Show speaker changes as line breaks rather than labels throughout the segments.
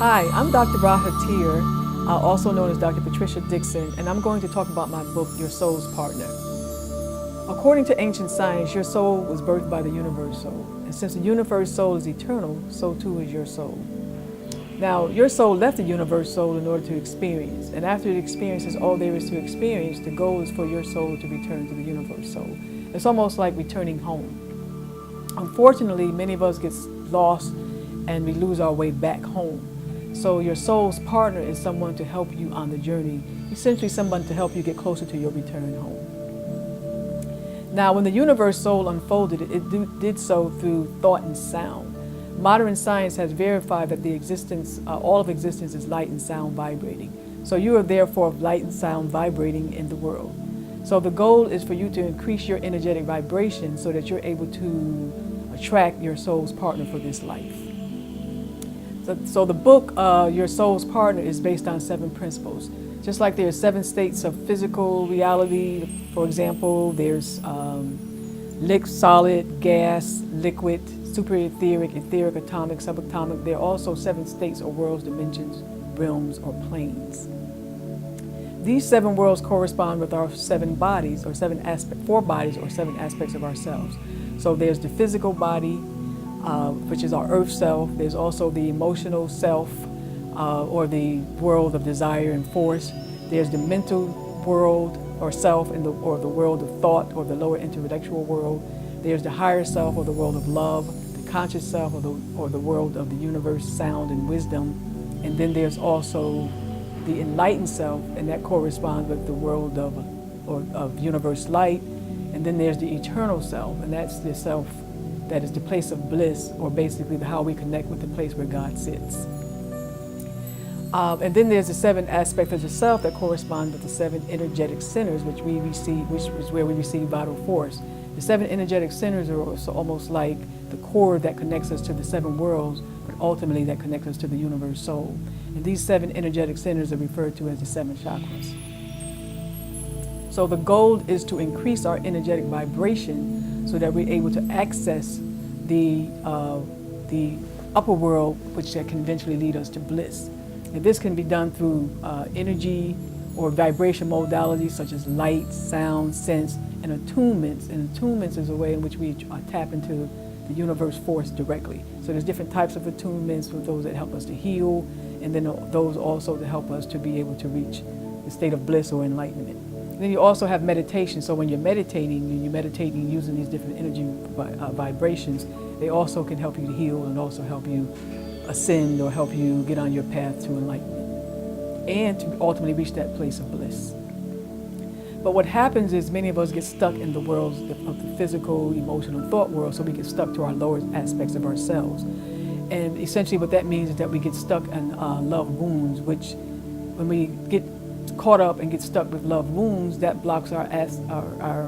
Hi, I'm Dr. Heter, also known as Dr. Patricia Dixon, and I'm going to talk about my book, Your Soul's Partner. According to ancient science, your soul was birthed by the universe soul. And since the universe soul is eternal, so too is your soul. Now, your soul left the universe soul in order to experience. And after it experiences all there is to experience, the goal is for your soul to return to the universe soul. It's almost like returning home. Unfortunately, many of us get lost and we lose our way back home. So your soul's partner is someone to help you on the journey, essentially someone to help you get closer to your return home. Now, when the universe soul unfolded, it did so through thought and sound. Modern science has verified that all of existence is light and sound vibrating. So you are therefore light and sound vibrating in the world. So the goal is for you to increase your energetic vibration so that you're able to attract your soul's partner for this life. So the book, Your Soul's Partner, is based on 7 principles. Just like there are 7 states of physical reality, for example, there's solid, gas, liquid, super etheric, atomic, subatomic. There are also 7 states or worlds, dimensions, realms, or planes. These 7 worlds correspond with our 7 bodies, or 4 bodies, or 7 aspects of ourselves. So there's the physical body, which is our earth self. There's also the emotional self, or the world of desire and force. There's the mental world or self, or the world of thought, or the lower intellectual world. There's the higher self, or the world of love, the conscious self, or the world of the universe, sound and wisdom. And then there's also the enlightened self, and that corresponds with the world of universe light. And then there's the eternal self, and that's the self that is the place of bliss, or basically how we connect with the place where God sits. And then there's the 7 aspects of the self that correspond with the 7 energetic centers, which is where we receive vital force. The 7 energetic centers are also almost like the cord that connects us to the 7 worlds, but ultimately that connects us to the universe soul. And these 7 energetic centers are referred to as the 7 chakras. So the goal is to increase our energetic vibration so that we're able to access the upper world, which can eventually lead us to bliss. And this can be done through energy or vibration modalities such as light, sound, sense, and attunements. And attunements is a way in which we tap into the universe force directly. So there's different types of attunements, with those that help us to heal, and then those also to help us to be able to reach the state of bliss or enlightenment. And then you also have meditation. So when you're meditating using these different energy vibrations, they also can help you to heal and also help you ascend or help you get on your path to enlightenment and to ultimately reach that place of bliss. But what happens is many of us get stuck in the worlds of the physical, emotional, thought world, so we get stuck to our lower aspects of ourselves. And essentially what that means is that we get stuck in love wounds, which when we get caught up and get stuck with love wounds, that blocks our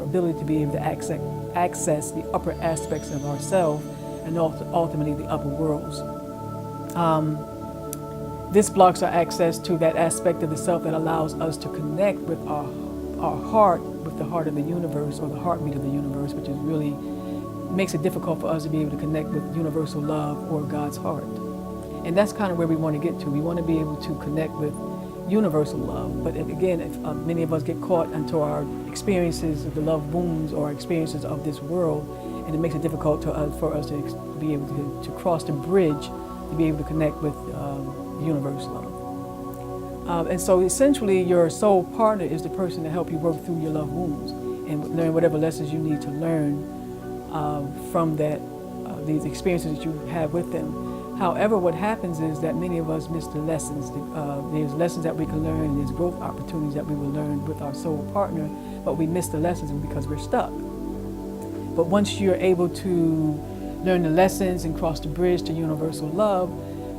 ability to be able to access the upper aspects of ourselves and ultimately the upper worlds. This blocks our access to that aspect of the self that allows us to connect with our heart, with the heart of the universe, or the heartbeat of the universe, which is really makes it difficult for us to be able to connect with universal love or God's heart. And that's kind of where we want to get to. We want to be able to connect with universal love. But again, if many of us get caught into our experiences of the love wounds or experiences of this world, and it makes it difficult for us to be able to cross the bridge to be able to connect with universe love. And so essentially your soul partner is the person to help you work through your love wounds and learn whatever lessons you need to learn from these experiences that you have with them. However, what happens is that many of us miss the lessons. There's lessons that we can learn, and there's growth opportunities that we will learn with our soul partner, but we miss the lessons because we're stuck. But once you're able to learn the lessons and cross the bridge to universal love,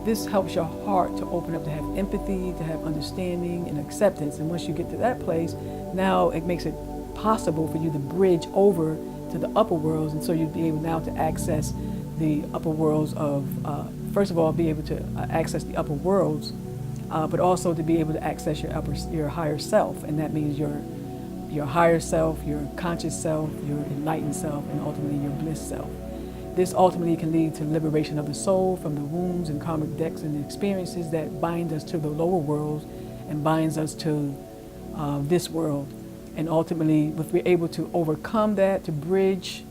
this helps your heart to open up, to have empathy, to have understanding and acceptance. And once you get to that place, now it makes it possible for you to bridge over to the upper worlds, and so you'd be able now to access the upper worlds of, first of all, be able to access the upper worlds, but also to be able to access your higher self, and that means your higher self, your conscious self, your enlightened self, and ultimately your bliss self. This ultimately can lead to liberation of the soul from the wounds and karmic debts and experiences that bind us to the lower world and binds us to this world. And ultimately, if we're able to overcome that, to bridge,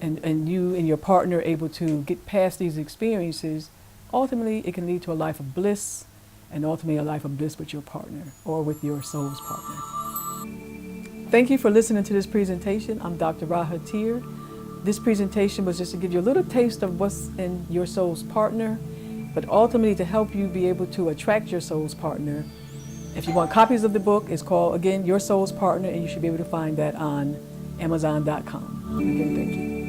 and you and your partner are able to get past these experiences, ultimately it can lead to a life of bliss, and ultimately a life of bliss with your partner or with your soul's partner. Thank you for listening to this presentation. I'm Dr. Heter. This presentation was just to give you a little taste of what's in your soul's partner, but ultimately to help you be able to attract your soul's partner. If you want copies of the book, it's called, again, Your Soul's Partner, and you should be able to find that on Amazon.com. Again, thank you.